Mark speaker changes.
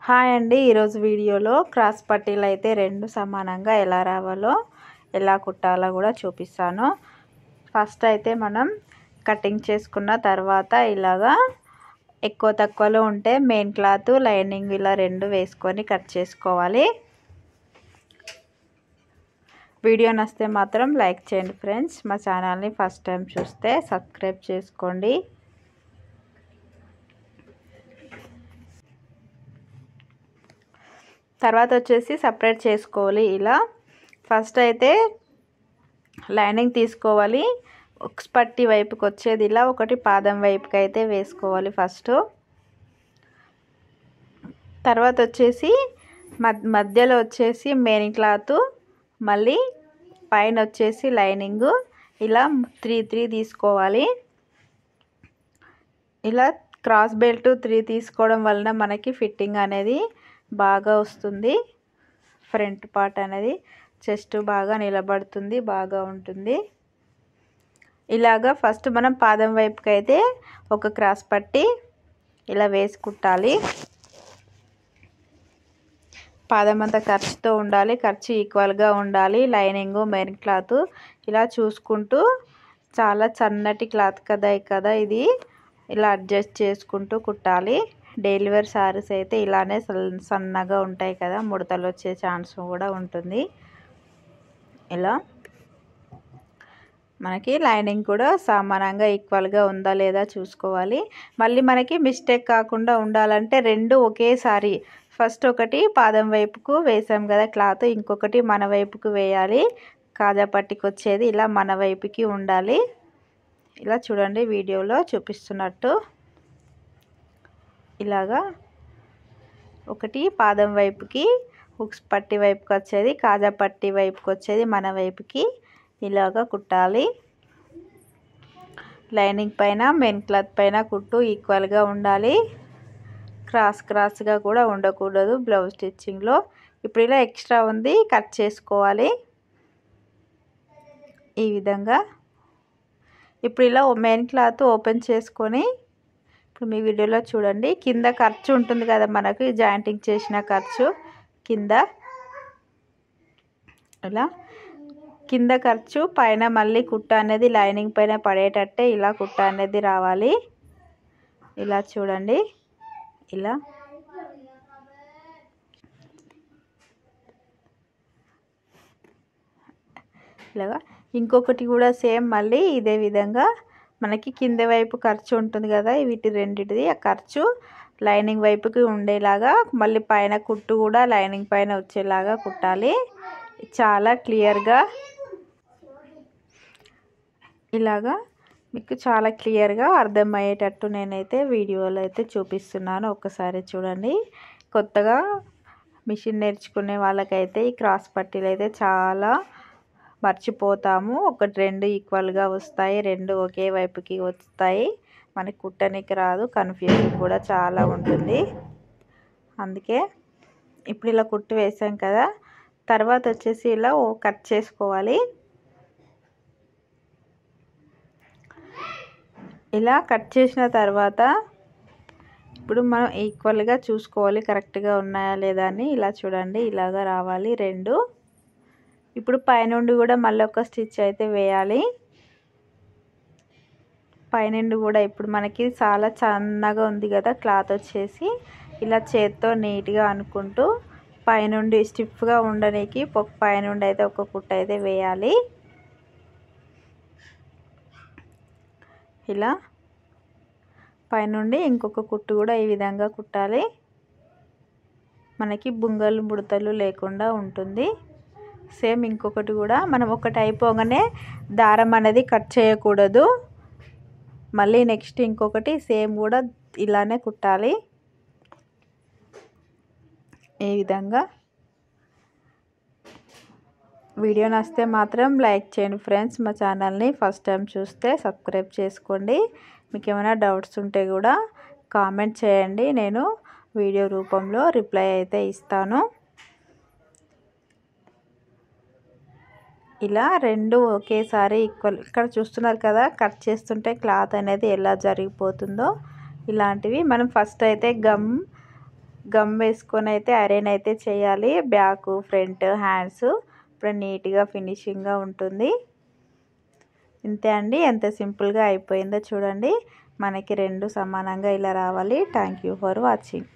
Speaker 1: Hi అండి, ఈరోజు వీడియోలో క్రాస్ పట్టీలు అయితే రెండు సమానంగా ఎలా రావాలో ఎలా కుట్టాలో కూడా చూపిస్తాను. ఫస్ట్ అయితే మనం కటింగ్ చేసుకున్న తర్వాత ఇలాగా ఎక్కువ తక్కువలో ఉంటే మెయిన్ క్లాత్ లైనింగ్ ఇలా రెండు వేసుకొని కట్ చేసుకోవాలి. వీడియో నచ్చితే మాత్రం లైక్ చేయండి ఫ్రెండ్స్. మా ఛానల్ని ఫస్ట్ టైం చూస్తే సబ్స్క్రైబ్ చేసుకోండి. తర్వాత వచ్చేసి సపరేట్ చేసుకోవాలి. ఇలా ఫస్ట్ అయితే లైనింగ్ తీసుకోవాలి. ఒక పట్టి వైపుకి వచ్చేది ఇలా ఒకటి పాదం వైపుకి అయితే వేసుకోవాలి ఫస్ట్. తర్వాత వచ్చేసి మధ్యలో వచ్చేసి మెయిన్ క్లాత్, మళ్ళీ పైన వచ్చేసి లైనింగ్ ఇలా 3 తీసుకోవాలి. ఇలా క్రాస్ బెల్ట్ 3 తీసుకోవడం వలన మనకి ఫిట్టింగ్ అనేది బాగా వస్తుంది. ఫ్రంట్ పార్ట్ అనేది చెస్ట్ బాగా నిలబడుతుంది, బాగా ఉంటుంది. ఇలాగా ఫస్ట్ మనం పాదం వైపుకి అయితే ఒక క్రాస్ పట్టి ఇలా వేసి కుట్టాలి. పాదం అంతా ఖర్చుతో ఉండాలి, ఖర్చు ఈక్వల్గా ఉండాలి. లైనింగ్ మెయిన్ క్లాత్ ఇలా చూసుకుంటూ, చాలా సన్నటి క్లాత్ కదా ఇది, ఇలా అడ్జస్ట్ చేసుకుంటూ కుట్టాలి. డైలీ వేర్ శారీస్ అయితే ఇలానే సన్నగా ఉంటాయి కదా, ముడతలు వచ్చే ఛాన్స్ కూడా ఉంటుంది. ఇలా మనకి లైనింగ్ కూడా సమానంగా ఈక్వల్గా ఉందా లేదా చూసుకోవాలి. మళ్ళీ మనకి మిస్టేక్ కాకుండా ఉండాలంటే రెండు ఒకేసారి ఫస్ట్ ఒకటి పాదం వైపుకు వేసాం కదా క్లాత్, ఇంకొకటి మన వైపుకు వేయాలి. కాజా పట్టికి వచ్చేది ఇలా మన వైపుకి ఉండాలి. ఇలా చూడండి వీడియోలో చూపిస్తున్నట్టు. ఇలాగా ఒకటి పాదం వైపుకి, హుక్స్ పట్టి వైపుకి వచ్చేది, కాజా పట్టి వైపుకి వచ్చేది మన వైపుకి ఇలాగా కుట్టాలి. లైనింగ్ పైన మెయిన్ క్లాత్ పైన కుట్టు ఈక్వల్గా ఉండాలి. క్రాస్గా కూడా ఉండకూడదు బ్లౌజ్ స్టిచ్చింగ్లో. ఇప్పుడు ఇలా ఎక్స్ట్రా ఉంది కట్ చేసుకోవాలి ఈ విధంగా. ఇప్పుడు ఇలా మెయిన్ క్లాత్ ఓపెన్ చేసుకొని, ఇప్పుడు మీ వీడియోలో చూడండి, కింద ఖర్చు ఉంటుంది కదా మనకు జాయింటింగ్ చేసిన ఖర్చు, కింద ఇలా కింద ఖర్చు పైన మళ్ళీ కుట్ట అనేది లైనింగ్ పైన పడేటట్టే ఇలా కుట్ట అనేది రావాలి. ఇలా చూడండి, ఇలా ఇలాగా. ఇంకొకటి కూడా సేమ్ మళ్ళీ ఇదే విధంగా మనకి కింద వైపు ఖర్చు ఉంటుంది కదా, వీటి రెండిటిది ఆ ఖర్చు లైనింగ్ వైపుకి ఉండేలాగా, మళ్ళీ పైన కుట్టు కూడా లైనింగ్ పైన వచ్చేలాగా కుట్టాలి. చాలా క్లియర్గా ఇలాగా మీకు చాలా క్లియర్గా అర్థమయ్యేటట్టు నేనైతే వీడియోలో అయితే చూపిస్తున్నాను. ఒక్కసారి చూడండి. కొత్తగా మిషన్ నేర్చుకునే వాళ్ళకైతే ఈ క్రాస్ పట్టీలు అయితే చాలా మర్చిపోతాము. ఒకటి రెండు ఈక్వల్గా వస్తాయి, రెండు ఒకే వైపుకి వస్తాయి, మనకి కుట్టనికి రాదు, కన్ఫ్యూజన్ కూడా చాలా ఉంటుంది. అందుకే ఇప్పుడు ఇలా కుట్టు వేసాం కదా, తర్వాత వచ్చేసి ఇలా కట్ చేసుకోవాలి. ఇలా కట్ చేసిన తర్వాత ఇప్పుడు మనం ఈక్వల్గా చూసుకోవాలి కరెక్ట్గా ఉన్నాయా లేదా అని. ఇలా చూడండి, ఇలాగా రావాలి రెండు. ఇప్పుడు పైనుండి కూడా మళ్ళీ ఒక స్టిచ్ అయితే వేయాలి. పైనుండి కూడా ఇప్పుడు మనకి చాలా సన్నగా ఉంది కదా క్లాత్ వచ్చేసి, ఇలా చేత్తో నీట్గా అనుకుంటూ పైనుండి స్టిఫ్గా ఉండడానికి పైనుండి అయితే ఒక కుట్ట అయితే వేయాలి. ఇలా పైనుండి ఇంకొక కుట్టు కూడా ఈ విధంగా కుట్టాలి. మనకి బుంగలు ముడతలు లేకుండా ఉంటుంది. సేమ్ ఇంకొకటి కూడా మనం ఒకటి అయిపోగానే దారం అనేది కట్ చేయకూడదు. మళ్ళీ నెక్స్ట్ ఇంకొకటి సేమ్ కూడా ఇలానే కుట్టాలి. ఈ విధంగా. వీడియో నచ్చితే మాత్రం లైక్ చేయండి ఫ్రెండ్స్. మా ఛానల్ని ఫస్ట్ టైం చూస్తే సబ్స్క్రైబ్ చేసుకోండి. మీకు ఏమైనా డౌట్స్ ఉంటే కూడా కామెంట్ చేయండి, నేను వీడియో రూపంలో రిప్లై అయితే ఇస్తాను. ఇలా రెండు ఒకేసారి ఈక్వల్. ఇక్కడ చూస్తున్నారు కదా కట్ చేస్తుంటే క్లాత్ అనేది ఎలా జరిగిపోతుందో, ఇలాంటివి మనం ఫస్ట్ అయితే గమ్ వేసుకొని అయితే ఐరన్ అయితే చేయాలి. బ్యాక్ ఫ్రంట్ హ్యాండ్స్ ఇప్పుడు నీట్గా ఫినిషింగ్గా ఉంటుంది. ఇంతే అండి, ఎంత సింపుల్గా అయిపోయిందో చూడండి. మనకి రెండు సమానంగా ఇలా రావాలి. Thank you for watching.